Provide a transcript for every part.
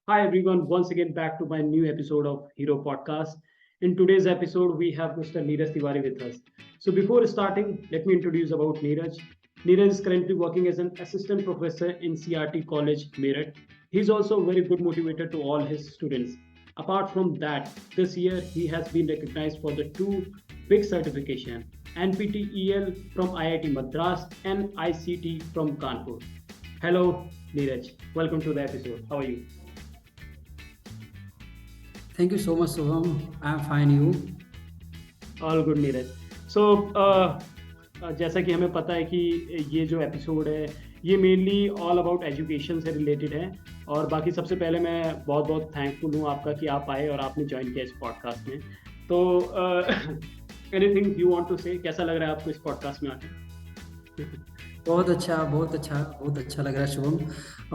Hi everyone, once again back to my new episode of Hero Podcast. In today's episode, we have Mr. Neeraj Tiwari with us. So before starting, let me introduce about Neeraj. Neeraj is currently working as an assistant professor in CRT College, Meerut. He's also a very good motivator to all his students. Apart from that, this year he has been recognized for the two big certification, NPTEL from IIT Madras and ICT from Kanpur. Hello, Neeraj. Welcome to the episode. How are you? Thank you so much, Soham. I'm fine. You? All good Neeraj so जैसा कि हमें पता है कि ये जो episode है ये मेनली ऑल अबाउट एजुकेशन से रिलेटेड है और बाकी सबसे पहले मैं बहुत बहुत थैंकफुल हूँ आपका कि आप आए और आपने ज्वाइन किया इस पॉडकास्ट में तो एनीथिंग यू वांट टू से कैसा लग रहा है आपको इस पॉडकास्ट में आके बहुत अच्छा, बहुत अच्छा, बहुत अच्छा लग रहा है शुभम।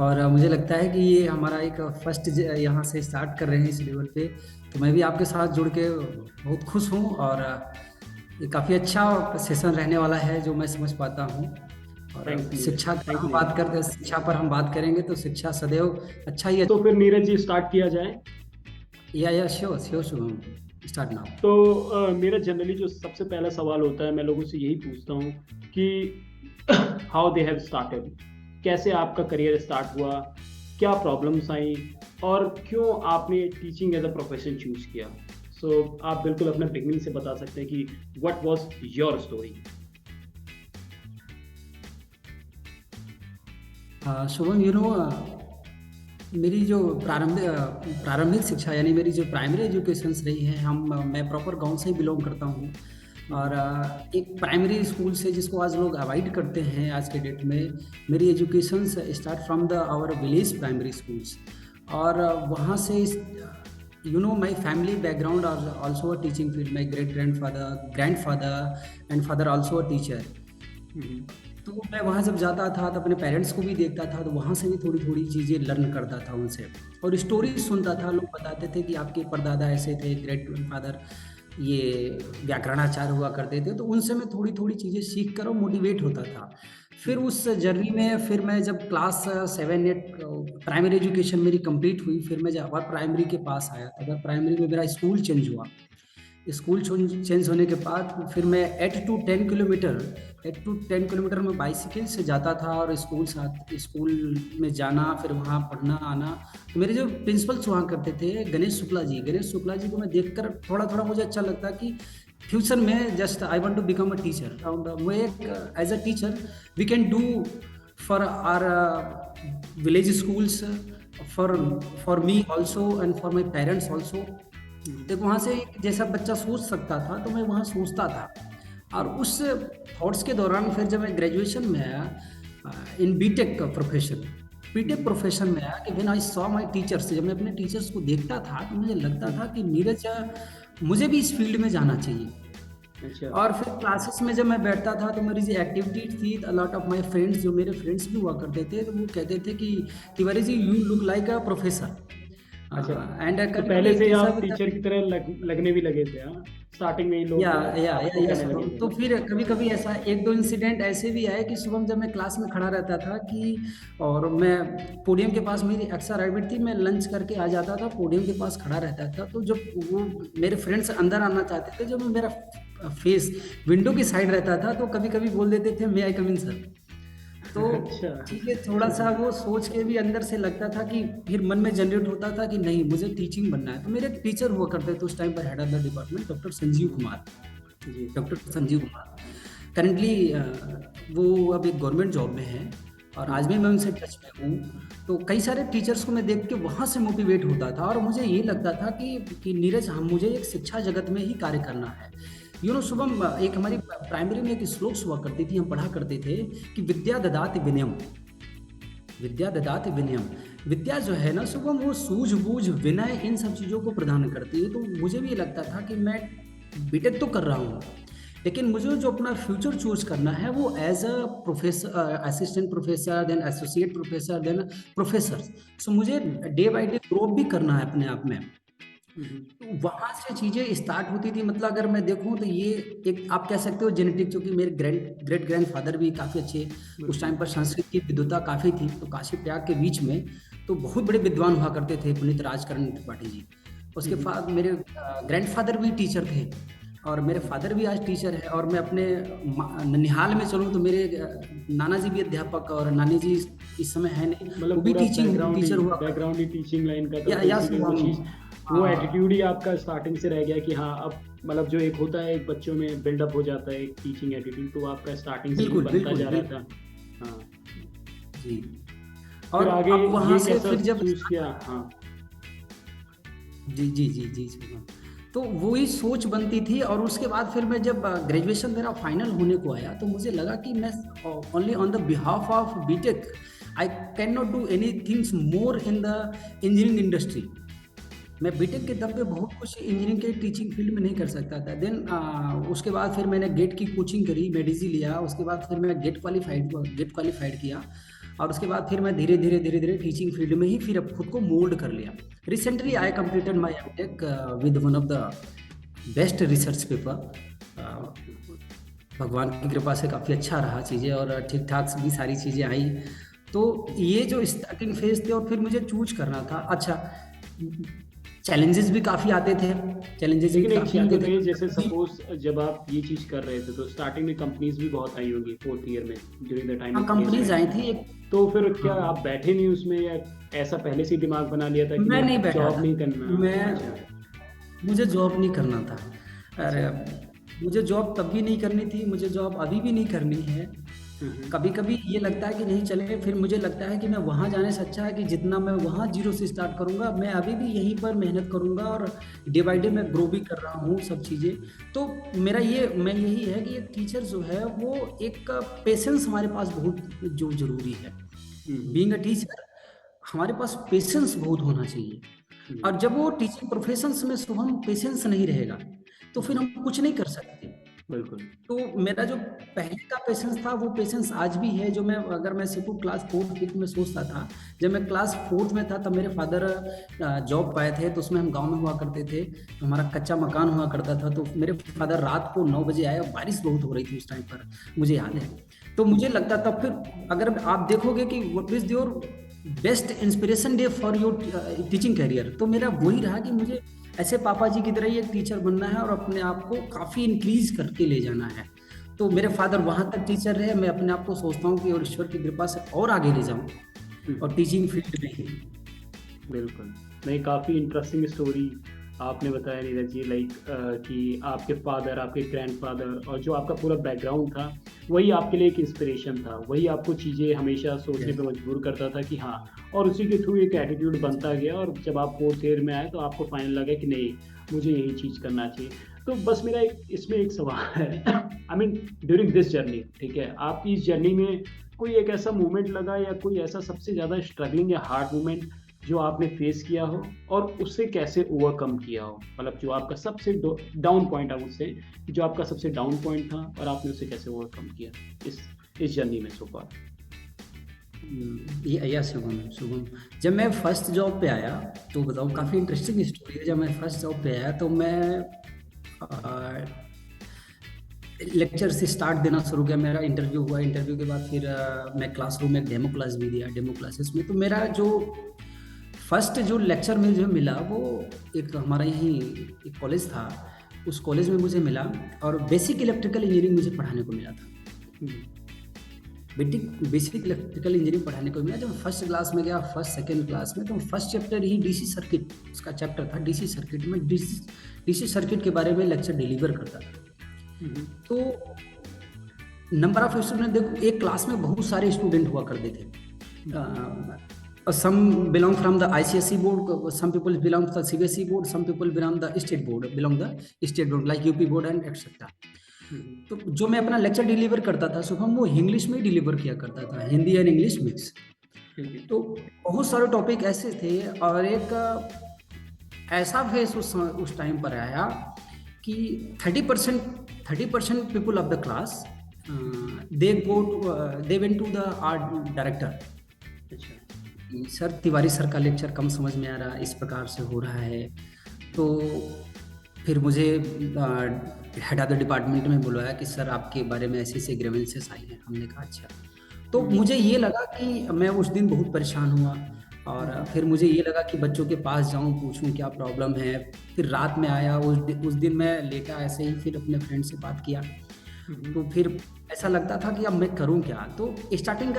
और मुझे लगता है कि ये हमारा एक फर्स्ट यहाँ से स्टार्ट कर रहे हैं इस लेवल पे। तो मैं भी आपके साथ जुड़ के बहुत खुश हूँ और ये काफ़ी अच्छा सेशन रहने वाला है जो मैं समझ पाता हूँ। और थैंक्स नीरज शिक्षा की थैंक हम यू बात नीरज करते हैं, शिक्षा पर हम बात करेंगे तो शिक्षा सदैव अच्छा ही है। तो फिर नीरज जी स्टार्ट किया जाए या sure sure Shubham, start now. तो मेरा जनरली जो सबसे पहला सवाल होता है मैं लोगों से यही पूछता हूँ कि हाउ दे हैव स्टार्टेड कैसे आपका करियर स्टार्ट हुआ क्या प्रॉब्लम्स आई और क्यों आपने teaching as a profession choose किया सो आप बिल्कुल अपने बिगनिंग से बता सकते हैं कि what was your story Shubham, मेरी जो प्रारंभिक शिक्षा यानी मेरी जो प्राइमरी एजुकेशंस रही है, हम मैं प्रॉपर गांव से ही बिलोंग करता हूँ। और एक प्राइमरी स्कूल से जिसको आज लोग अवॉइड करते हैं आज के डेट में, मेरी education start from the our village primary schools. और वहाँ से my family background are also a teaching field. My grandfather and father also a teacher. तो मैं वहाँ जब जाता था तो अपने पेरेंट्स को भी देखता था, तो वहाँ से भी थोड़ी थोड़ी चीज़ें लर्न करता था उनसे। और स्टोरी सुनता था, लोग बताते थे कि आपके परदादा ऐसे थे, ग्रेट ग्रैंडफादर ये व्याकरणाचार्य हुआ करते थे। तो उनसे मैं थोड़ी थोड़ी चीज़ें सीख कर और मोटिवेट होता था। फिर उस जर्नी में फिर मैं जब क्लास 7 8 प्राइमरी एजुकेशन मेरी कंप्लीट हुई, फिर मैं जब प्राइमरी के पास आया था, अगर प्राइमरी में मेरा स्कूल चेंज हुआ। स्कूल चेंज होने के बाद फिर मैं 8 to 10 किलोमीटर में बाइसिकल से जाता था और स्कूल में जाना, फिर वहाँ पढ़ना आना। तो मेरे जो प्रिंसिपल्स हुआ करते थे, गणेश शुक्ला जी को मैं देखकर थोड़ा थोड़ा मुझे अच्छा लगता कि फ्यूचर में just I want to become a teacher. और मैं एक as a teacher we can do for our village schools, for for me also and for my parents also. देखो वहाँ से जैसा बच्चा सोच सकता था तो मैं वहाँ सोचता था। और उस थॉट्स के दौरान फिर जब मैं ग्रेजुएशन में आया इन बीटेक प्रोफेशन में आया कि when I saw my teachers, जब मैं अपने टीचर्स को देखता था तो मुझे लगता था कि नीरज मुझे भी इस फील्ड में जाना चाहिए। अच्छा और फिर क्लासेस में जब मैं बैठता था तो मेरी जो एक्टिविटीज थी, लॉट ऑफ माय फ्रेंड्स, जो मेरे फ्रेंड्स भी हुआ करते थे, तो वो कहते थे कि Tiwari ji you look like a professor. अच्छा एंड तो कभी कभी पहले एक से ही ऐसा आप भी था। टीचर की तरह लगने भी लगे थे हाँ स्टार्टिंग में ही या लोग या आपको या कहने लगे शुभम, थे तो ना फिर कभी कभी ऐसा एक दो इंसिडेंट ऐसे भी आए कि शुभम जब मैं क्लास में खड़ा रहता था कि, और मैं पोडियम के पास, मेरी अक्सर हैबिट थी, मैं लंच करके आ जाता था, पोडियम के पास खड़ा रहता था। तो जब वो मेरे फ्रेंड्स अंदर आना चाहते थे, जब मेरा फेस विंडो की साइड रहता था, तो कभी कभी बोल देते थे मे आई कम इन सर। तो अच्छा चीज़ें थोड़ा-सा वो सोच के भी अंदर से लगता था कि फिर मन में जनरेट होता था कि नहीं, मुझे टीचिंग बनना है। तो मेरे एक टीचर हुआ करते थे उस टाइम पर, हेड ऑफ द डिपार्टमेंट, जी डॉक्टर संजीव कुमार। करंटली वो अब एक गवर्नमेंट जॉब में हैं और आज भी मैं उनसे टच में हूँ। तो कई सारे टीचर्स को मैं देख के वहाँ से मोटिवेट होता था और मुझे ये लगता था कि नीरज, हम मुझे एक शिक्षा जगत में ही कार्य करना है। शुभम, एक हमारी प्राइमरी में एक श्लोक हुआ करती थी, हम पढ़ा करते थे कि विद्या ददाति विनयम। विद्या जो है ना शुभम, वो सूझबूझ, विनय, इन सब चीज़ों को प्रदान करती है। तो मुझे भी ये लगता था कि मैं बीटेक तो कर रहा हूँ, लेकिन मुझे जो अपना फ्यूचर चूज करना है वो as a professor, assistant professor, then associate professor, then professor. So मुझे डे बाय डे ग्रो भी करना है अपने आप में। हम्म, तो वहाँ से चीज़ें स्टार्ट होती थी। मतलब अगर मैं देखूँ तो ये एक आप कह सकते हो जेनेटिक, क्योंकि मेरे ग्रेट ग्रैंडफादर भी काफ़ी अच्छे, उस बिल्कुल टाइम पर संस्कृत की विद्वता काफ़ी थी, तो काशी प्रयाग के बीच में। तो बहुत बड़े विद्वान हुआ करते थे पुनीत राजकरण त्रिपाठी जी। उसके बाद मेरे ग्रैंडफादर भी टीचर थे और मेरे फादर भी आज टीचर है। और मैं अपने ननिहाल में चलूँ तो मेरे नाना जी भी अध्यापक और नानी जी इस समय है नहीं, वो मतलब भी पूरा टीचिंग टीचर हुआ करते बैकग्राउंड ही टीचिंग लाइन का था, या तो या इसीलिए वो चीज़, वो हाँ एटीट्यूड ही आपका स्टार्टिंग से रह गया कि हाँ अब मतलब जो एक होता है एक बच्चों में बिल्डअप हो जाता है एक टीचिंग एटीट्यूड, तो आपका स्टार्टिंग से ही बिल्कुल बनता बिल्कुल जा रहा बिल्कुल था। हाँ, जी। फिर और आगे अब वहाँ ये से कैसा फिर जब चूज किया? हाँ। जी जी जी जी शुभम। तो वही सोच बनती थी और उसके बाद फिर मैं जब ग्रेजुएशन मेरा फाइनल होने को आया तो मुझे लगा कि मैं only on the behalf of BTech I can not do any things more in the engineering industry. मैं बीटेक के दम पे बहुत कुछ इंजीनियरिंग के टीचिंग फील्ड में नहीं कर सकता था। देन उसके बाद फिर मैंने गेट की कोचिंग करी, मेडिजी लिया, उसके बाद फिर मैं गेट क्वालिफाइड किया और उसके बाद फिर मैं धीरे धीरे टीचिंग फील्ड में ही फिर अब खुद को मोल्ड कर लिया। Recently I completed my MTech with one of the best research paper. भगवान की कृपा से काफ़ी अच्छा रहा चीज़ें और ठीक ठाक भी सारी चीज़ें आई। तो ये जो स्टार्टिंग फेज थे और फिर मुझे चूज करना था। अच्छा, चैलेंजेस भी काफ़ी आते थे, चैलेंजेस भी लेकिन एक काफ़ी चीज आते थे बताइए, जैसे कभी। सपोज जब आप ये चीज कर रहे थे तो स्टार्टिंग में कंपनीज भी बहुत आई होंगी फोर्थ ईयर में ड्यूरिंग द टाइम हाँ ऑफ कंपनीज प्लेसमेंट, आई थी एक। तो फिर क्या हाँ आप बैठे नहीं उसमें, या ऐसा पहले से ही दिमाग बना लिया था कि मैं नहीं नहीं बैठा जॉब था। नहीं करना? अच्छा। मैं मुझे जॉब नहीं करना था। अच्छा। अरे मुझे जॉब तब भी नहीं करनी थी, मुझे जॉब अभी भी नहीं करनी है। हम्म। कभी कभी ये लगता है कि नहीं चले, फिर मुझे लगता है कि मैं वहाँ जाने से अच्छा है कि जितना मैं वहाँ जीरो से स्टार्ट करूँगा, मैं अभी भी यहीं पर मेहनत करूँगा और डे बाई डे मैं ग्रो भी कर रहा हूँ सब चीज़ें। तो मेरा ये मैं यही है कि एक टीचर जो है वो एक पेशेंस हमारे पास बहुत जो ज़रूरी है। हम्म। बीइंग अ टीचर हमारे पास पेशेंस बहुत होना चाहिए। हम्म। और जब वो टीचिंग प्रोफेशंस में शुभम पेशेंस नहीं रहेगा तो फिर हम्म। हम कुछ नहीं कर सकते। बिल्कुल। तो मेरा जो पहले का पेशेंस था वो पेशेंस आज भी है। जो मैं अगर मैं सिर्फ क्लास फोर्थ फिफ्थ में सोचता था, जब मैं क्लास फोर्थ में था तब मेरे फादर जॉब पाए थे, तो उसमें हम गांव में हुआ करते थे, तो हमारा कच्चा मकान हुआ करता था। तो मेरे फादर रात को 9 बजे आए, बारिश बहुत हो रही थी उस टाइम पर, मुझे याद है। तो मुझे लगता था फिर अगर आप देखोगे कि what is your best inspiration day for your teaching career, तो मेरा वही रहा कि मुझे ऐसे पापा जी की तरह ही एक टीचर बनना है और अपने आप को काफ़ी इंक्रीज करके ले जाना है। तो मेरे फादर वहाँ तक टीचर रहे, मैं अपने आप को सोचता हूँ कि और ईश्वर की कृपा से और आगे ले जाऊँ और टीचिंग फील्ड में ही। बिल्कुल। नहीं, काफ़ी इंटरेस्टिंग स्टोरी आपने बताया नीरज जी, लाइक कि आपके फादर, आपके ग्रैंडफादर और जो आपका पूरा बैकग्राउंड था वही आपके लिए एक इंस्पिरेशन था, वही आपको चीज़ें हमेशा सोचने Yes. पे मजबूर करता था कि हाँ, और उसी के थ्रू एक एटीट्यूड बनता गया और जब आप फोर्थ ईयर में आए तो आपको फाइनल लगा कि नहीं, मुझे यही चीज़ करना चाहिए। तो बस मेरा इसमें एक सवाल है I mean during this journey, ठीक है, आपकी इस जर्नी में कोई एक ऐसा मोमेंट लगा या कोई ऐसा सबसे ज़्यादा स्ट्रगलिंग या हार्ड मोमेंट जो आपने फेस किया हो और उससे कैसे ओवरकम किया हो, मतलब जो आपका सबसे डाउन पॉइंट है, उससे जो आपका सबसे डाउन पॉइंट था और आपने उसे कैसे ओवरकम किया इस जर्नी में सो फार? ये या शुभम शुभम, जब मैं फर्स्ट जॉब पे आया तो बताऊँ, काफ़ी इंटरेस्टिंग स्टोरी है। जब मैं फर्स्ट जॉब पे आया तो मैं लेक्चर से स्टार्ट देना शुरू किया। मेरा इंटरव्यू हुआ, इंटरव्यू के बाद फिर मैं क्लासरूम में डेमो क्लास भी दिया, डेमो क्लासेस में। तो मेरा जो फर्स्ट जो लेक्चर में जो मिला वो एक हमारा यही एक कॉलेज था, उस कॉलेज में मुझे मिला और बेसिक इलेक्ट्रिकल इंजीनियरिंग मुझे पढ़ाने को मिला था। बेसिक इलेक्ट्रिकल इंजीनियरिंग पढ़ाने को मिला। जब मैं फर्स्ट क्लास में गया, फर्स्ट सेकेंड क्लास में, तो फर्स्ट चैप्टर ही डीसी सर्किट, उसका चैप्टर था डीसी सर्किट में। डीसी सर्किट के बारे में लेक्चर डिलीवर करता था। तो नंबर ऑफ स्टूडेंट देखो, एक क्लास में बहुत सारे स्टूडेंट हुआ करते थे। some belong from the ICSE board, some people belong to the CBSE board, some people belong the state board, like UP board and etc. तो जो मैं अपना लेक्चर डिलीवर करता था शुभम, वो इंग्लिश में ही डिलीवर किया करता था, हिंदी एंड इंग्लिश मिक्स। तो बहुत सारे टॉपिक ऐसे थे और एक ऐसा फेस उस टाइम पर आया कि 30% people of the class they went to the art director. Sir Tiwari sir का लेक्चर कम समझ में आ रहा, इस प्रकार से हो रहा है। तो फिर मुझे हेड ऑफ द डिपार्टमेंट में बुलवाया कि सर आपके बारे में ऐसे ऐसे ग्रीवेंसेस आई हैं। हमने कहा अच्छा। तो मुझे ये लगा कि मैं उस दिन बहुत परेशान हुआ और फिर मुझे ये लगा कि बच्चों के पास जाऊं, पूछूं क्या प्रॉब्लम है। फिर रात में आया, उस दिन मैं लेटा ऐसे ही, फिर अपने फ्रेंड से बात किया। तो फिर ऐसा लगता था कि अब मैं करूं क्या। तो स्टार्टिंग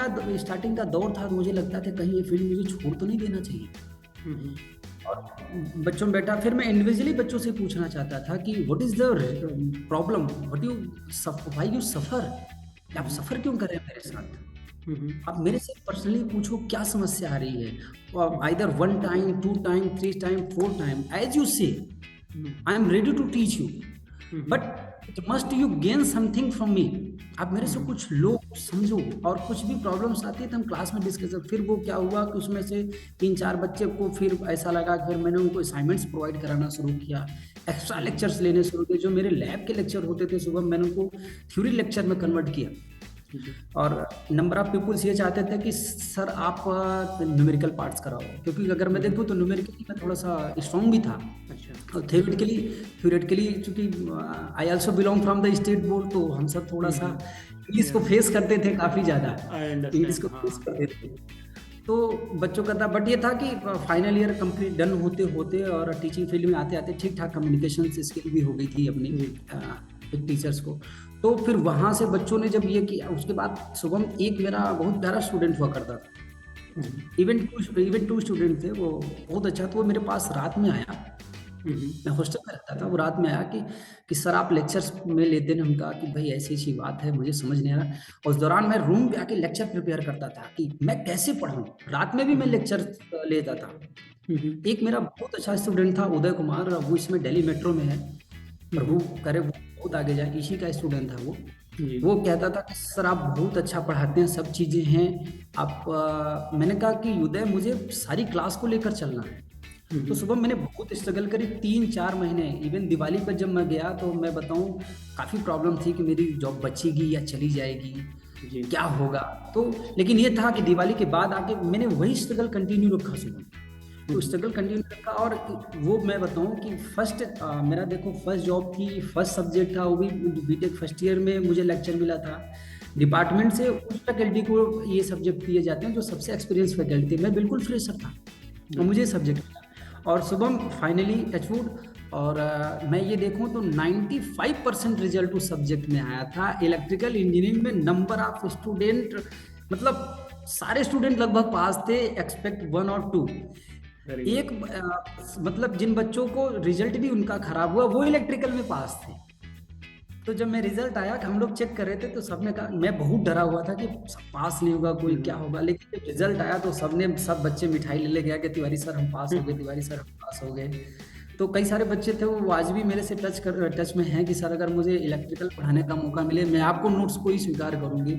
का दौर था, तो मुझे लगता था कहीं ये फील्ड मुझे छोड़ तो नहीं देना चाहिए। और बच्चों में बैठा, फिर मैं इंडिविजुअली बच्चों से पूछना चाहता था कि what is the problem, why you suffer, आप सफर क्यों कर रहे हैं मेरे साथ। आप मेरे से पर्सनली पूछो क्या समस्या आ रही है, either 1 time, 2 time, 3 time, 4 time, as you say I am ready to teach you, but must you gain something from me. आप मेरे से कुछ लो, कुछ समझो, और कुछ भी प्रॉब्लम्स आती है तो हम क्लास में डिस्कस। फिर वो क्या हुआ कि उसमें से 3-4 बच्चे को फिर ऐसा लगा, फिर मैंने उनको असाइनमेंट्स प्रोवाइड कराना शुरू किया, एक्स्ट्रा लेक्चर्स लेने शुरू किए। जो मेरे लैब के लेक्चर होते थे सुबह, मैंने उनको थ्योरी लेक्चर में कन्वर्ट किया। और नंबर ऑफ पीपल्स ये चाहते थे कि सर आप न्यूमेरिकल पार्ट्स कराओ, क्योंकि अगर मैं देखूँ तो न्यूमेरिकली मैं थोड़ा सा स्ट्रॉन्ग भी था। और थ्योरेटिकली चूंकि I also belong from the state board, तो हम सब थोड़ा सा इंग्लिश को फेस करते थे काफ़ी ज़्यादा, इंग्लिश को फेस करते थे। तो बच्चों का था, बट ये था कि फाइनल ईयर कंप्लीट डन होते होते और टीचिंग फील्ड में आते आते ठीक ठाक कम्युनिकेशन स्किल भी हो गई थी अपनी टीचर्स को। तो फिर वहाँ से बच्चों ने जब ये किया, उसके बाद शुभम एक मेरा बहुत प्यारा स्टूडेंट हुआ करता था। इवन टू स्टूडेंट थे, वो बहुत अच्छा। तो वो मेरे पास रात में आया, मैं हॉस्टल में रहता था, वो रात में आया कि सर आप लेक्चर्स में लेते हैं। हम कहा कि भाई ऐसी ऐसी बात है, मुझे समझ नहीं आ रहा। उस दौरान मैं रूम पे आके लेक्चर प्रिपेयर करता था कि मैं कैसे पढ़ूं। रात में भी मैं लेक्चर लेता था। एक मेरा बहुत अच्छा स्टूडेंट था, उदय कुमार, वो इसमें दिल्ली मेट्रो में है, प्रभु करे वो बहुत आगे जाए, इसी का स्टूडेंट था वो। वो कहता था कि सर आप बहुत अच्छा पढ़ाते हैं, सब चीज़ें हैं आप मैंने कहा कि उदय मुझे सारी क्लास को लेकर चलना है। तो सुबह मैंने बहुत स्ट्रगल करी 3-4 महीने। इवन दिवाली पर जब मैं गया तो मैं बताऊं काफ़ी प्रॉब्लम थी कि मेरी जॉब बचेगी या चली जाएगी, क्या होगा। तो लेकिन ये था कि दिवाली के बाद आके मैंने वही स्ट्रगल कंटिन्यू रखा सुबह। तो स्ट्रगल कंटिन्यू रखा, और वो मैं बताऊं कि मेरा देखो फर्स्ट जॉब थी, फर्स्ट सब्जेक्ट था, वो भी बीटेक फर्स्ट ईयर में मुझे लेक्चर मिला था डिपार्टमेंट से। उस फैकल्टी को ये सब्जेक्ट दिए जाते हैं जो सबसे एक्सपीरियंस फैकल्टी। मैं बिल्कुल फ्रेशर था और मुझे सब्जेक्ट मिला। और शुभम फाइनली टचवुड, और मैं ये देखूं तो 95% रिजल्ट उस सब्जेक्ट में आया था। इलेक्ट्रिकल इंजीनियरिंग में नंबर ऑफ स्टूडेंट, मतलब सारे स्टूडेंट लगभग पास थे एक्सपेक्ट 1 और 2। एक मतलब जिन बच्चों को रिजल्ट भी उनका खराब हुआ वो इलेक्ट्रिकल में पास थे। तो जब मैं रिजल्ट आया, हम लोग चेक कर रहे थे, तो सबने कहा, मैं बहुत डरा हुआ था कि पास नहीं होगा कोई, क्या होगा। लेकिन जब रिजल्ट आया तो सब बच्चे मिठाई ले गया कि तिवारी सर हम पास हो गए, तिवारी सर हम पास हो गए। तो कई सारे बच्चे थे वो आज भी मेरे से टच में हैं कि सर अगर मुझे इलेक्ट्रिकल पढ़ाने का मौका मिले, मैं आपको नोट्स को ही स्वीकार करूंगी।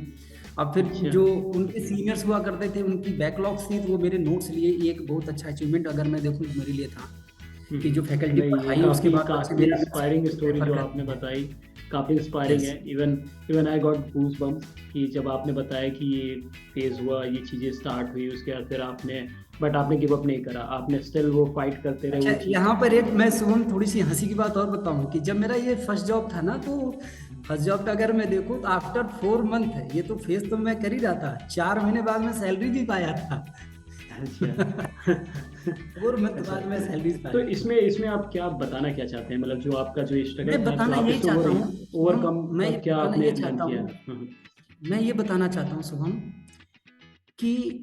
अब फिर जो उनके सीनियर्स हुआ करते थे, उनकी बैकलॉग्स थी, तो वो मेरे नोट्स लिए। एक बहुत अच्छा अचीवमेंट अगर मैं देखूँ तो मेरे लिए था कि जो फैकल्टी पढ़ाई उसके बाद काफी इंस्पायरिंग स्टोरी जो आपने बताई, काफी इंस्पायरिंग है। Even I got goose bumps कि जब आपने बताया कि ये फेज हुआ, ये चीजें स्टार्ट हुई, उसके बाद फिर आपने गिव अप नहीं करा, आपने स्टिल वो फाइट करते रहे। अच्छा, यहाँ पर एक मैं शुभम थोड़ी सी हंसी की बात और बताऊं कि जब मेरा ये फर्स्ट जॉब था ना, तो फर्स्ट जॉब अगर मैं देखूं तो आफ्टर 4 मंथ है, ये तो फेस तो मैं कर ही रहा था, 4 महीने बाद मैं सैलरी भी पाया था। 4 मंथ बाद मैं सैलरी पाया। तो इसमें आप क्या बताना क्या चाहते हैं, मतलब जो आपका जो स्ट्रगल मैं बताना यही चाहता हूँ ओवरकम, मैं क्या आपने किया? मैं ये बताना चाहता हूँ शुभम कि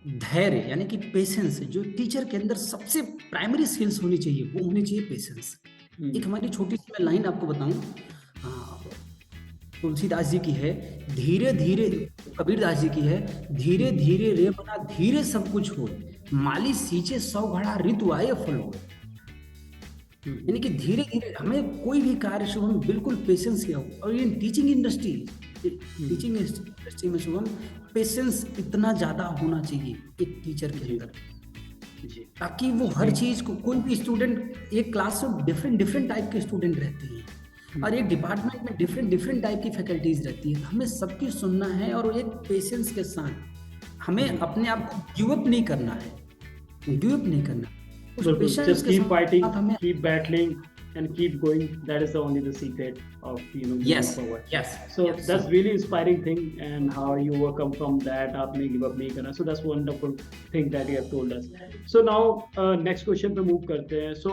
धैर्य यानी कि पेशेंस, जो टीचर के अंदर सबसे प्राइमरी स्किल्स होनी चाहिए, वो होनी चाहिए पेशेंस। एक हमारी छोटी सी मैं लाइन आपको बताऊं, तुलसीदास जी की है, धीरे धीरे, कबीरदास जी की है, धीरे धीरे रे बना धीरे सब कुछ हो, माली सींचे 100 घड़ा ऋतु आए फल हो। यानी कि धीरे धीरे हमें कोई भी कार्य शुभम बिल्कुल पेशेंस किया हो। और ये टीचिंग इंडस्ट्री में शुभम पेशेंस इतना ज्यादा होना चाहिए एक टीचर के अंदर, ताकि वो हर चीज को, कोई भी स्टूडेंट, एक क्लास में डिफरेंट टाइप के स्टूडेंट रहते हैं और एक डिपार्टमेंट में डिफरेंट टाइप की फैकल्टीज रहती है। हमें सबकी सुनना है और एक पेशेंस के साथ हमें अपने आप को गिव अप नहीं करना है, उस पेशेंस के साथ हमें keep battling, and keep going. That is the only the secret of moving Yes, forward. yes, So yes. that's really inspiring thing, and how you overcome from that. आपने give up नहीं करना. So that's wonderful thing that you have told us. So now next question पे move करते हैं. So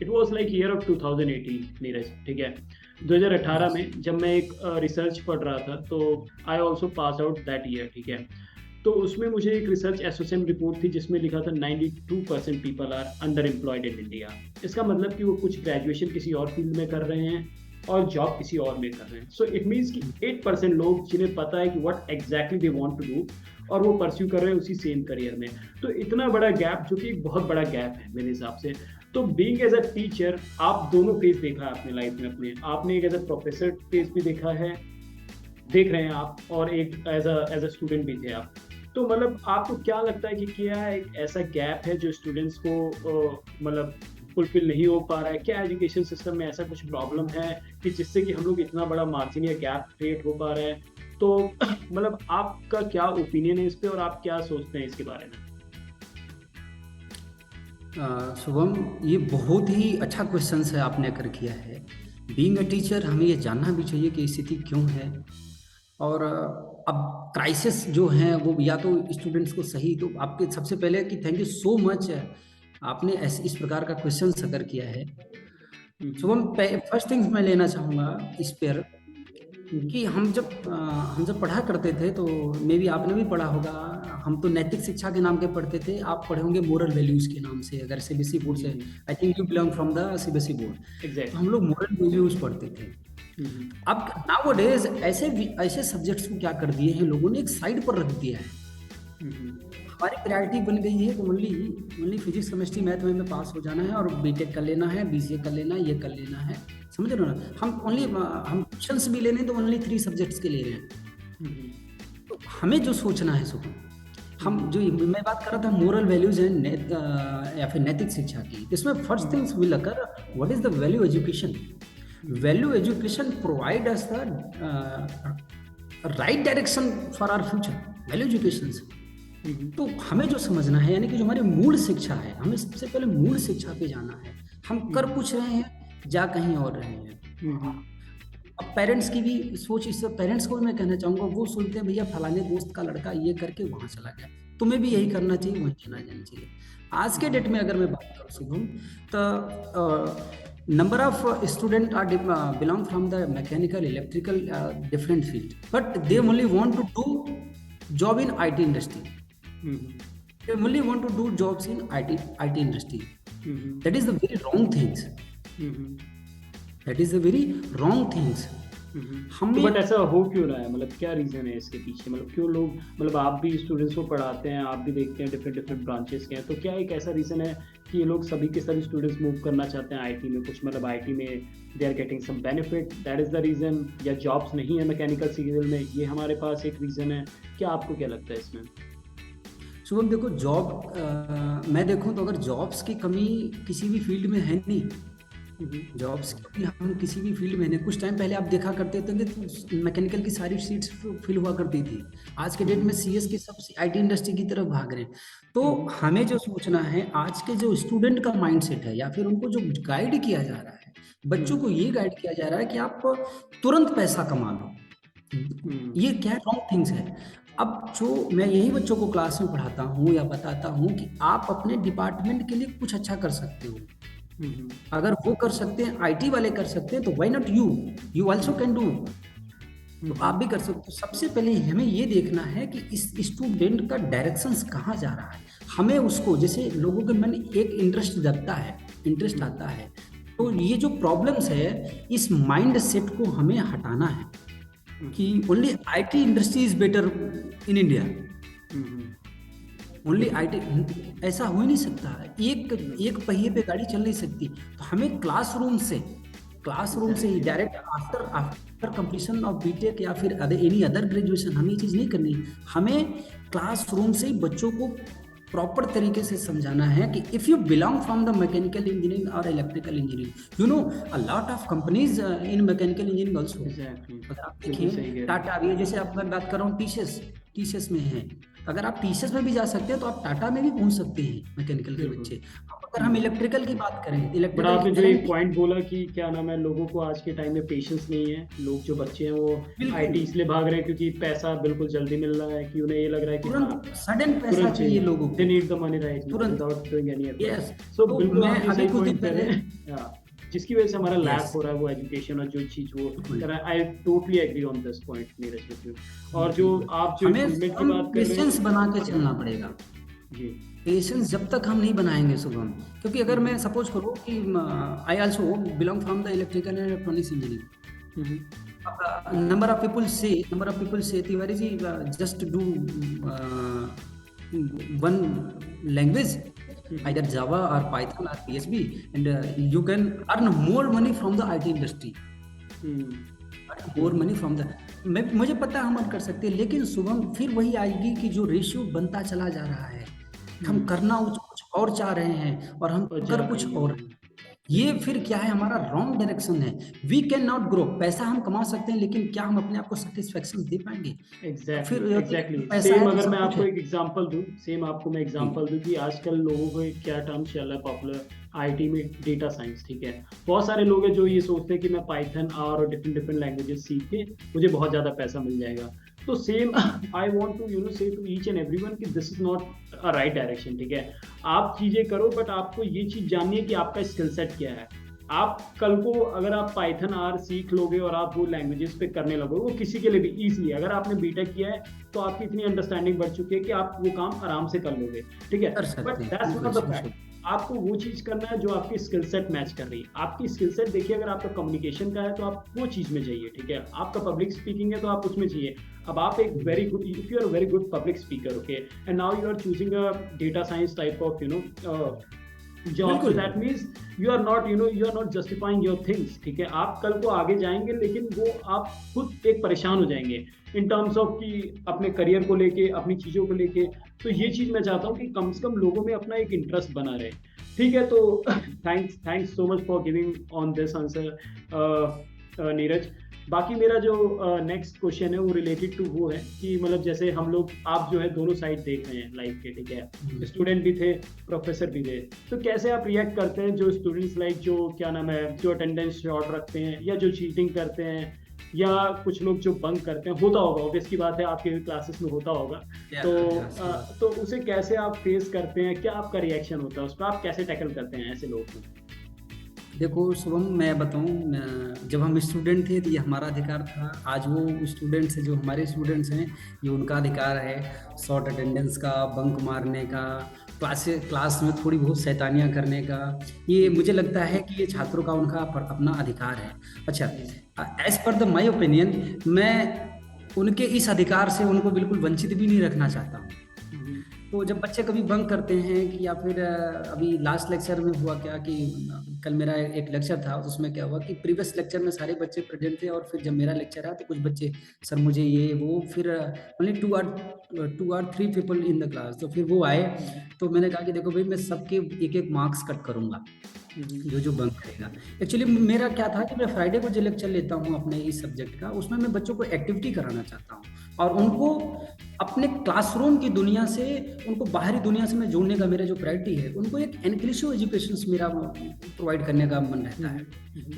it was like year of 2018, Neeraj, ठीक है. 2018 Yes. में जब मैं एक रिसर्च पढ़ रहा था, तो I also pass out that year, ठीक है. तो उसमें मुझे एक रिसर्च एसोसिएशन रिपोर्ट थी जिसमें लिखा था 92% people are underemployed in India. इसका मतलब कि वो कुछ ग्रेजुएशन किसी और फील्ड में कर रहे हैं और जॉब किसी और में कर रहे हैं. सो इट मीन्स कि 8% लोग जिन्हें पता है कि what exactly they want to do और वो परस्यू कर रहे हैं उसी सेम करियर में. तो इतना बड़ा गैप, जो कि एक बहुत बड़ा गैप है मेरे हिसाब से. तो बीइंग एज अ टीचर, आप दोनों फेज देखा है अपने लाइफ में अपने. आपने एक एज अ प्रोफेसर फेज भी देखा है, देख रहे हैं आप, और एक एज अ स्टूडेंट भी थे आप. तो मतलब आपको क्या लगता है कि क्या एक ऐसा गैप है जो स्टूडेंट्स को मतलब फुलफिल नहीं हो पा रहा है? क्या एजुकेशन सिस्टम में ऐसा कुछ प्रॉब्लम है कि जिससे कि हम लोग इतना बड़ा मार्जिन या गैप क्रिएट हो पा रहा है? तो मतलब आपका क्या ओपिनियन है इस पे, और आप क्या सोचते हैं इसके बारे में? शुभम, ये बहुत ही अच्छा क्वेश्चन है आपने कर किया है. बीइंग अ टीचर हमें ये जानना भी चाहिए कि स्थिति क्यों है, और अब क्राइसिस जो है वो या तो स्टूडेंट्स को सही. तो आपके सबसे पहले कि थैंक यू सो मच, आपने इस प्रकार का क्वेश्चन अगर किया है. शुभम, फर्स्ट थिंग्स मैं लेना चाहूँगा इस पर कि हम जब पढ़ा करते थे, तो मे बी आपने भी पढ़ा होगा, हम तो नैतिक शिक्षा के नाम के पढ़ते थे, आप पढ़े होंगे मोरल वैल्यूज के नाम से. अगर सीबीएसई बोर्ड से, I think you belong from the CBSE board. Exact. हम लोग मोरल वैल्यूज पढ़ते थे. अब नाउअडेज ऐसे सब्जेक्ट्स को क्या कर दिए हैं लोगों ने, एक साइड पर रख दिया है. हमारी प्रायोरिटी बन गई है कि ओनली फिजिक्स केमिस्ट्री मैथ में पास हो जाना है और बीटेक कर लेना है, बीसीए कर लेना है, ये कर लेना है. समझ रहे हो ना? हम ऑप्शंस भी ले रहे हैं तो ओनली 3 सब्जेक्ट्स के ले रहे हैं. तो हमें जो सोचना है सुबह, हम जो मैं बात कर रहा था मोरल वैल्यूज एंड या फिर नैतिक शिक्षा की, इसमें first things will occur what is the value education. Value education provide us the right direction for our future. Value education से तो हमें जो समझना है, यानी कि जो हमारी मूल शिक्षा है, हमें सबसे पहले मूल शिक्षा पे जाना है. हम कर कुछ रहे हैं, जा कहीं और रहे हैं. अब पेरेंट्स की भी सोच, इससे पेरेंट्स को भी मैं कहना चाहूँगा, वो सोचते हैं भैया फलाने दोस्त का लड़का ये करके वहाँ चला गया, तुम्हें भी यही करना चाहिए, वहीं चला जाना चाहिए. आज के डेट में अगर मैं बात करूँ शुभम, तो number of students are belong from the mechanical, electrical, different field, but they only want to do job in IT industry. They only want to do jobs in IT industry. That is the very wrong things. That is the very wrong things. But ऐसा हो क्यों रहा है? मतलब क्या reason है इसके पीछे? मतलब क्यों लोग, मतलब आप भी स्टूडेंट्स को पढ़ाते हैं, आप भी देखते हैं डिफरेंट ब्रांचेस के हैं, तो क्या एक ऐसा रीजन है कि ये लोग सभी के सभी स्टूडेंट्स मूव करना चाहते हैं आईटी में? कुछ मतलब आईटी में they are getting some benefit, that is the reason, या जॉब्स नहीं है मैकेनिकल सिविल में, ये हमारे पास एक रीजन है? क्या आपको क्या लगता है इसमें? शुभम देखो, मैं देखूं तो अगर जॉब्स की कमी किसी भी फील्ड में है नहीं, जॉब्स की हम किसी भी फील्ड में नहीं. कुछ टाइम पहले आप देखा करते थे कि मैकेनिकल की सारी सीट्स फिल हुआ करती थी. आज के डेट में सीएस के सब आईटी इंडस्ट्री की तरफ भाग रहे हैं. तो हमें जो सोचना है, आज के जो स्टूडेंट का माइंडसेट है, या फिर उनको जो गाइड किया जा रहा है, बच्चों को ये गाइड किया जा रहा है कि आप तुरंत पैसा कमा लो. ये क्या रॉन्ग थिंग्स है. अब जो मैं यही बच्चों को क्लास में पढ़ाता हूँ या बताता हूँ कि आप अपने डिपार्टमेंट के लिए कुछ अच्छा कर सकते हो. अगर वो कर सकते हैं, आईटी वाले कर सकते हैं, तो why not you also can do. तो आप भी कर सकते हो. सबसे पहले हमें ये देखना है कि इस स्टूडेंट का डायरेक्शन कहाँ जा रहा है. हमें उसको, जैसे लोगों के मन एक इंटरेस्ट आता है, तो ये जो प्रॉब्लम्स है, इस माइंड सेट को हमें हटाना है कि only IT industry is better in India. Only IT, ऐसा हो ही नहीं सकता. एक पहिए पे गाड़ी चल नहीं सकती. तो हमें क्लासरूम से ही direct after completion of BTech या फिर एनी अदर ग्रेजुएशन, हमें ये चीज़ नहीं करनी. हमें क्लासरूम से ही बच्चों को प्रॉपर तरीके से समझाना है कि if you belong from the mechanical engineering और electrical engineering, you know a lot of companies in mechanical engineering also. अगर आप देखिए टाटा भी है, जैसे आप मैं बात कर रहा हूँ टीसीएस में है, अगर आप टीसीएस में भी जा सकते हैं तो आप टाटा में भी पहुंच सकते हैं मैकेनिकल के बिल्कुल। बच्चे। अब अगर हम इलेक्ट्रिकल की बात करें, बट इलेक्ट्रिकल आपने की जो एक टैलेंट पॉइंट बोला कि क्या नाम है, लोगों को आज के टाइम में पेशेंस नहीं है, लोग जो बच्चे हैं वो बिल्कुल आईटी इसलिए भाग रहे हैं क्योंकि पैसा बिल्कुल जल्दी मिल रहा है, कि उन्हें ये लग रहा है कि हाँ तुरंत सडन पैसा तुरंत चाहिए चाहिए, लोगों दे को, need the money right now तुरंत। Without doing any yes, effort. So तो बिल्कुल मैं आप ये अभी सही कुछ दिन पॉइंट कर पहले, रहे हैं। हाँ, जिसकी वजह से हमारा लैक यस हो रहा है वो एजुकेशन, और जो चीज वो बिल्कुल कर रहा है। I totally agree on this point Neeraj with you. और जो बिल्कुल, आप जो हमें इम्प्रूवमेंट की हम बात कर रहे पेशेंस बना के हैं। चलना पड़ेगा। जी। पेशेंस जब तक हम नहीं बनाएंगे शुभम, क्योंकि अगर मैं सपोज करूँ कि I also belong from the electrical and electronics engineering. number of people say Tiwari ji, just do one language, either Java or Python or PHP, and you can earn more money from the IT industry, more money from the, मुझे पता है हम earn कर सकते हैं, लेकिन शुभम फिर वही आएगी कि जो रेशियो बनता चला जा रहा है, हम करना कुछ और चाह रहे हैं और हम और कर जा कुछ रही और, है। ये फिर क्या है, हमारा रॉन्ग डायरेक्शन है। We can not grow. पैसा हम कमा सकते हैं, लेकिन क्या हम अपने आप को सेटिस्फेक्शन दे पाएंगे? फिर एग्जैक्टली पैसा सेम। है तो अगर सब मैं कुछ आपको है। एक एग्जांपल दूं, सेम आपको मैं जी एग्जांपल दूं कि आजकल लोगों को एक क्या टर्म चल रहा है पॉपुलर, आईटी में डेटा साइंस, ठीक है। बहुत सारे लोग हैं जो ये सोचते हैं कि मैं पाइथन और डिफरेंट डिफरेंट लैंग्वेजेस सीख के मुझे बहुत ज्यादा पैसा मिल जाएगा। तो सेम आई वांट टू से टू ईच एंड एवरीवन कि this is not a right direction, ठीक है। आप चीजें करो, बट आपको ये चीज जाननी है कि आपका स्किल सेट क्या है। आप कल को अगर आप पाइथन आर सीख लोगे और आप वो लैंग्वेजेस पे करने लगोगे, वो किसी के लिए भी इजीली, अगर आपने बीटेक किया है तो आपकी इतनी अंडरस्टैंडिंग बढ़ चुकी है कि आप वो काम आराम से कर लोगे, ठीक है। कर बट सकते हैं, दैट्स बिल्कुल नॉट द सही फैक्ट। सोच। आपको वो चीज करना है जो आपकी स्किल सेट मैच कर रही है। आपकी स्किल सेट देखिए, अगर आपका कम्युनिकेशन का है तो आप वो चीज में जाइए, ठीक है। आपका पब्लिक स्पीकिंग है तो आप उसमें चाहिए। अब आप एक very good, if you are very good public speaker, okay, and now you are choosing a data science type of job, so बिल्कुल that means you are not you are not justifying your things, ठीक है। आप कल को आगे जाएंगे, लेकिन वो आप खुद एक परेशान हो जाएंगे इन टर्म्स ऑफ कि अपने करियर को लेके, अपनी चीजों को लेके। तो ये चीज मैं चाहता हूँ कि कम से कम लोगों में अपना एक इंटरेस्ट बना रहे, ठीक है। तो thanks so much for giving on this answer Neeraj. बाकी मेरा जो नेक्स्ट क्वेश्चन है वो रिलेटेड टू वो है कि मतलब जैसे हम लोग, आप जो है दोनों साइड देख रहे हैं लाइफ के, ठीक है। स्टूडेंट भी थे, प्रोफेसर भी थे, तो कैसे आप रिएक्ट करते हैं जो स्टूडेंट्स लाइक जो क्या नाम है, जो अटेंडेंस शॉर्ट रखते हैं या जो चीटिंग करते हैं, या कुछ लोग जो बंक करते हैं, होता होगा, ऑब्वियस की बात है, आपके क्लासेस में होता होगा। तो उसे कैसे आप फेस करते हैं, क्या आपका रिएक्शन होता है उस पर, आप कैसे टैकल करते हैं ऐसे लोगों को? देखो शुभम, मैं बताऊं, जब हम स्टूडेंट थे तो ये हमारा अधिकार था। आज वो स्टूडेंट्स हैं, जो हमारे स्टूडेंट्स हैं, ये उनका अधिकार है शॉर्ट अटेंडेंस का, बंक मारने का, क्लास में थोड़ी बहुत शैतानियां करने का। ये मुझे लगता है कि ये छात्रों का उनका अपना अधिकार है। अच्छा, as per the my opinion, मैं उनके इस अधिकार से उनको बिल्कुल वंचित भी नहीं रखना चाहता हूँ। तो जब बच्चे कभी बंक करते हैं कि, या फिर अभी लास्ट लेक्चर में हुआ क्या कि कल मेरा एक लेक्चर था, तो उसमें क्या हुआ कि प्रीवियस लेक्चर में सारे बच्चे प्रेजेंट थे, और फिर जब मेरा लेक्चर आया तो कुछ बच्चे, सर मुझे ये वो, फिर only 2 or 3 people in the class, तो फिर वो आए। तो मैंने कहा कि देखो भाई, मैं सबके एक एक मार्क्स कट करूंगा जो बंक करेगा। एक्चुअली मेरा क्या था कि मैं फ्राइडे को जो लेक्चर लेता हूँ अपने इस सब्जेक्ट का, उसमें मैं बच्चों को एक्टिविटी कराना चाहता हूँ, और उनको अपने क्लासरूम की दुनिया से, उनको बाहरी दुनिया से मैं जोड़ने का मेरा जो प्रायोरिटी है, उनको एक इनक्लूसिव एजुकेशन मेरा प्रोवाइड करने का मन रहता है।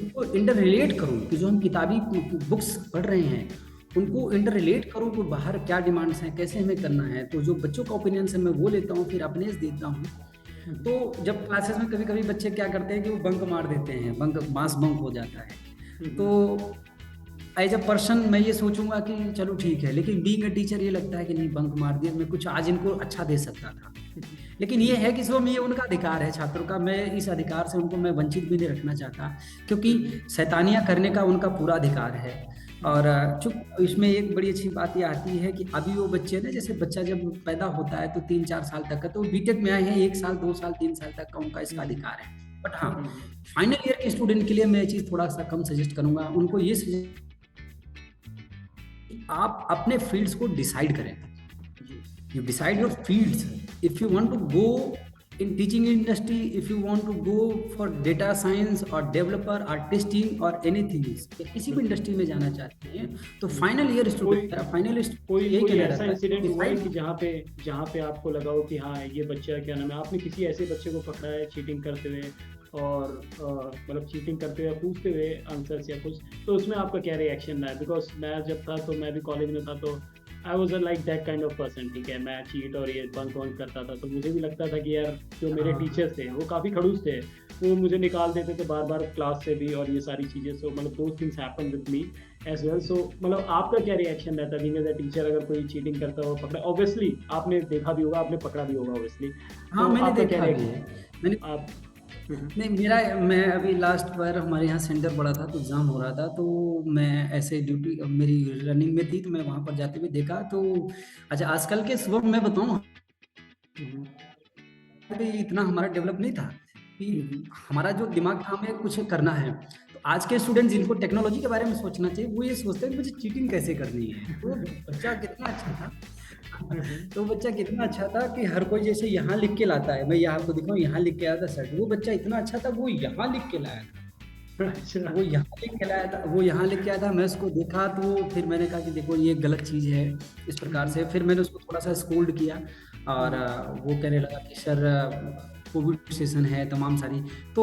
उनको इंटर रिलेट करूँ कि जो हम किताबी बुक्स पढ़ रहे हैं, उनको इंटर रिलेट करूँ कि बाहर क्या डिमांड्स हैं, कैसे हमें करना है। तो जो बच्चों का ओपिनियन है मैं वो लेता हूँ, फिर अपने देता हूँ। तो जब क्लासेस में कभी कभी बच्चे क्या करते हैं कि वो बंक मार देते हैं, मास बंक हो जाता है, तो एज अ पर्सन मैं ये सोचूंगा कि चलो ठीक है, लेकिन बीइंग अ टीचर ये लगता है कि नहीं, बंक मार दिया, मैं कुछ आज इनको अच्छा दे सकता था। लेकिन ये है कि इसमें ये उनका अधिकार है छात्रों का, मैं इस अधिकार से उनको मैं वंचित भी नहीं रखना चाहता, क्योंकि शैतानियां करने का उनका पूरा अधिकार है। और चूंकि इसमें एक बड़ी अच्छी बात ये आती है कि अभी वो बच्चे ना, जैसे बच्चा जब पैदा होता है तो 3-4 साल तक का, तो बीटेक में आए हैं 1 साल 2 साल 3 साल तक का उनका इसका अधिकार है। बट हाँ, फाइनल ईयर के स्टूडेंट के लिए मैं ये चीज़ थोड़ा सा कम सजेस्ट करूंगा, उनको ये सजेस्ट, आप अपने फील्ड्स को डिसाइड करें। You decide your fields. If you want to go in teaching industry, if you want to go for data science or developer or testing or anything किसी भी इंडस्ट्री में जाना चाहते हैं तो फाइनल ईयर स्टूडेंट कोई यही कोई कहना ऐसा रहता है इंसिडेंट हुआ है decide- कि जहाँ पे आपको लगा हो कि हाँ ये बच्चा क्या नाम है, आपने किसी ऐसे बच्चे को पकड़ा है चीटिंग करते हुए और मतलब चीटिंग करते हुए पूछते हुए आंसर्स या कुछ, तो उसमें आपका क्या रिएक्शन रहा है? बिकॉज मैं जब था तो मैं भी कॉलेज में था तो I was like that kind of person, ठीक है, मैं चीट और ये बंक वंक करता था, तो मुझे भी लगता था कि यार जो मेरे हाँ। टीचर्स थे वो काफ़ी खड़ूस थे, वो मुझे निकाल देते थे बार बार क्लास से भी और ये सारी चीज़ें, सो मतलब दो things happen with me as well. So मतलब आपका क्या रिएक्शन रहता है बीइंग एज अ टीचर, अगर कोई चीटिंग करता हो पकड़ा, ऑब्वियसली आपने देखा भी होगा, आपने पकड़ा भी होगा ऑब्वियसली, हाँ तो मैंने आपका क्या देखा भी रिएक्शन है। मैंने आप? नहीं मैं अभी लास्ट बार हमारे यहाँ सेंटर पड़ा था तो एग्जाम हो रहा था, तो मैं ऐसे ड्यूटी मेरी रनिंग में थी तो मैं वहां पर जाते हुए देखा तो अच्छा आजकल के सुबह मैं बताऊं अभी इतना हमारा डेवलप नहीं था कि हमारा जो दिमाग था हमें कुछ करना है। तो आज के स्टूडेंट जिनको टेक्नोलॉजी के बारे में सोचना चाहिए वो ये सोचते हैं कि मुझे चीटिंग कैसे करनी है। तो बच्चा कितना अच्छा था तो बच्चा कितना अच्छा था कि हर कोई जैसे यहाँ लिख के लाता है, मैं यहाँ आपको दिखाऊं यहाँ लिख के आया था सर, वो बच्चा इतना अच्छा था वो यहाँ लिख के लाया था, अच्छा। वो यहाँ लिख के लाया था, वो यहाँ लिख के आया था। मैं उसको देखा तो फिर मैंने कहा कि देखो ये गलत चीज़ है इस प्रकार से। फिर मैंने उसको थोड़ा सा स्कोल्ड किया और वो कहने लगा कि सर कोविड सेशन है तमाम सारी, तो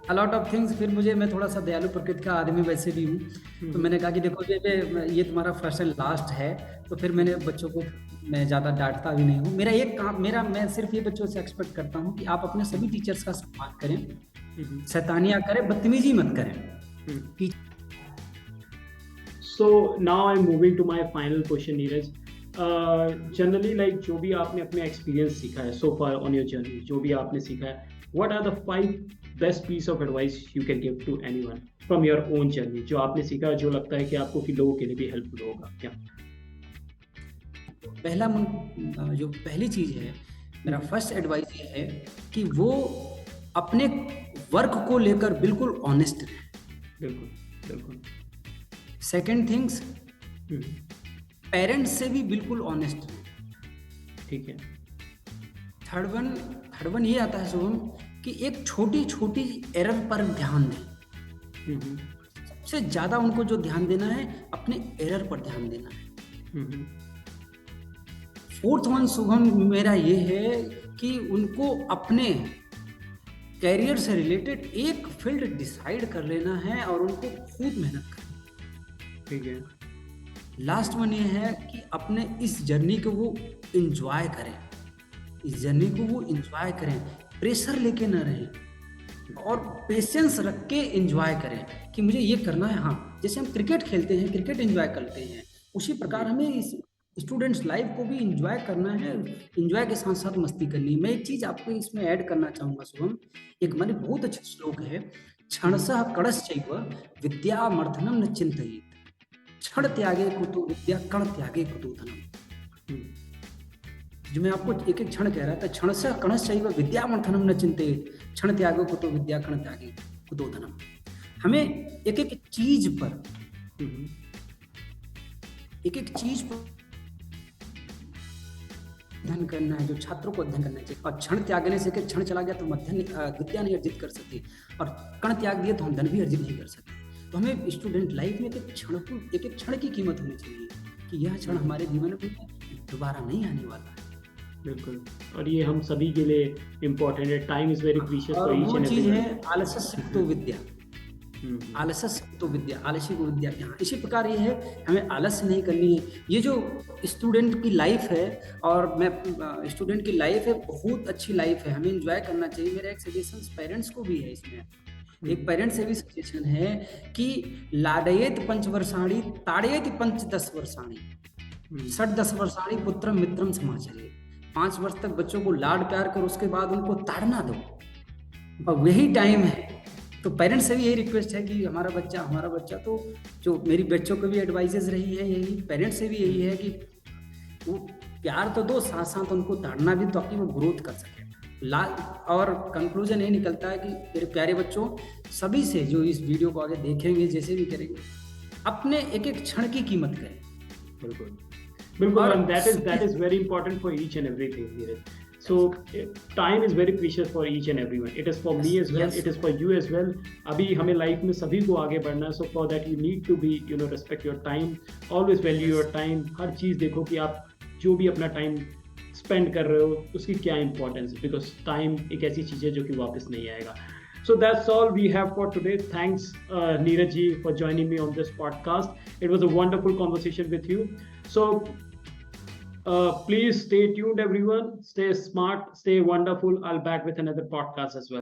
अलॉट ऑफ थिंग्स। फिर मैं थोड़ा सा दयालु प्रकृति का आदमी वैसे भी हूँ, तो मैंने कहा कि देखो ये तुम्हारा फर्स्ट एंड लास्ट है। तो फिर मैंने बच्चों को मैं ज़्यादा डांटता भी नहीं हूँ। मेरा एक काम मैं सिर्फ ये बच्चों से एक्सपेक्ट करता हूँ कि आप अपने सभी टीचर्स का सम्मान करें, शैतानियाँ करें, बदतमीजी मत करें। So now I'm moving to my final question, Neeraj. Generally like जो भी आपने अपने एक्सपीरियंस सीखा है so far on your journey, जो भी आपने सीखा है, what are the 5 best piece of advice you can give to anyone from your own journey, जो आपने सीखा जो लगता है कि आपको कि लोगों के लिए भी हेल्पफुल होगा क्या? जो पहली चीज है, मेरा फर्स्ट एडवाइस ये है कि वो अपने वर्क को लेकर बिल्कुल ऑनेस्ट रहे। बिल्कुल बिल्कुल। सेकंड थिंग्स, पेरेंट्स से भी बिल्कुल ऑनेस्ट रहे। ठीक है। थर्ड वन ये आता है शुभम कि एक छोटी छोटी एरर पर ध्यान दें। सबसे ज्यादा उनको जो ध्यान देना है अपने एरर पर ध्यान देना है। फोर्थ वन शुभम मेरा ये है कि उनको अपने कैरियर से रिलेटेड एक फील्ड डिसाइड कर लेना है और उनको खूब मेहनत करना। ठीक है। लास्ट वन ये है कि अपने इस जर्नी को वो एंजॉय करें, इस जर्नी को वो एंजॉय करें, प्रेशर लेके ना रहें और पेशेंस रख के एंजॉय करें कि मुझे ये करना है। हाँ, जैसे हम क्रिकेट खेलते हैं, क्रिकेट एंजॉय करते हैं, उसी प्रकार हमें इस स्टूडेंट्स लाइफ को भी एंजॉय करना है, एंजॉय के साथ साथ मस्ती करनी है। मैं एक चीज आपको इसमें ऐड करना चाहूंगा शुभम, एक मैंने बहुत अच्छा श्लोक है, क्षणशः कणश्चैव विद्यामर्थनम न चिंतयेत्, क्षण त्यागे कुतो विद्या कण त्यागे कुतो धनम। जो मैं आपको एक एक क्षण कह रहा था, क्षणशः कणश्चैव विद्यामर्थनम न चिंतयेत्, क्षण त्यागे कुतो विद्या कण त्यागे कुतो धनम। हमें एक एक चीज पर अध्ययन करना है, जो छात्रों को अध्ययन करना चाहिए। और क्षण त्यागने से क्षण चला गया तो हम विद्या नहीं अर्जित कर सकते, और कण त्याग दिए तो हम धन भी अर्जित नहीं कर सकते। तो हमें स्टूडेंट लाइफ में एक एक क्षण की कीमत होनी चाहिए कि यह क्षण हमारे जीवन में दोबारा नहीं आने वाला है। बिल्कुल, और ये हम सभी के लिए इम्पोर्टेंट है। Time is very precious for each and चीज एवरी। है आलस्य विद्या, आलस्य तो विद्या, आलस्य को विद्या। यहाँ इसी प्रकार ये है, हमें आलस्य नहीं करनी है। ये जो स्टूडेंट की लाइफ है, और मैं स्टूडेंट की लाइफ है, बहुत अच्छी लाइफ है, हमें एंजॉय करना चाहिए। मेरा एक सजेशन पेरेंट्स को भी है इसमें, एक पेरेंट्स से भी सजेशन है कि लाडयेत पंचवर्षाणि ताड़येत 5-10 वर्षाणि षट 10 वर्षाणि पुत्रम मित्रम समाचरेत्। 5 वर्ष तक बच्चों को लाड प्यार कर, उसके बाद उनको ताड़ना दो, और वही टाइम है। तो पेरेंट्स से भी यही रिक्वेस्ट है कि हमारा बच्चा, तो जो मेरी बच्चों को भी एडवाइजेस रही है यही, पेरेंट्स से भी यही है कि वो प्यार तो दो, साथ साथ उनको ताड़ना भी, ताकि वो ग्रोथ कर सके। और कंक्लूजन ये निकलता है कि मेरे प्यारे बच्चों, सभी से जो इस वीडियो को आगे देखेंगे, जैसे भी करेंगे, अपने एक एक क्षण की कीमत करें। बिल्कुल बिल्कुल, and that is very important for each and everything here. So time is very precious for each and everyone. It is for me as well, Yes. it is for you as well. अभी हमें life में सभी को आगे बढ़ना है, so for that you need to be respect your time, always value your time. हर चीज़ देखो कि आप जो भी अपना टाइम स्पेंड कर रहे हो उसकी क्या इंपॉर्टेंस है, बिकॉज टाइम एक ऐसी चीज़ है जो कि वापस नहीं आएगा. So that's all we have for today. Thanks, Neeraj ji, for joining me on this podcast. It was a wonderful conversation with you. So please stay tuned, everyone. Stay smart, stay wonderful. I'll back with another podcast as well.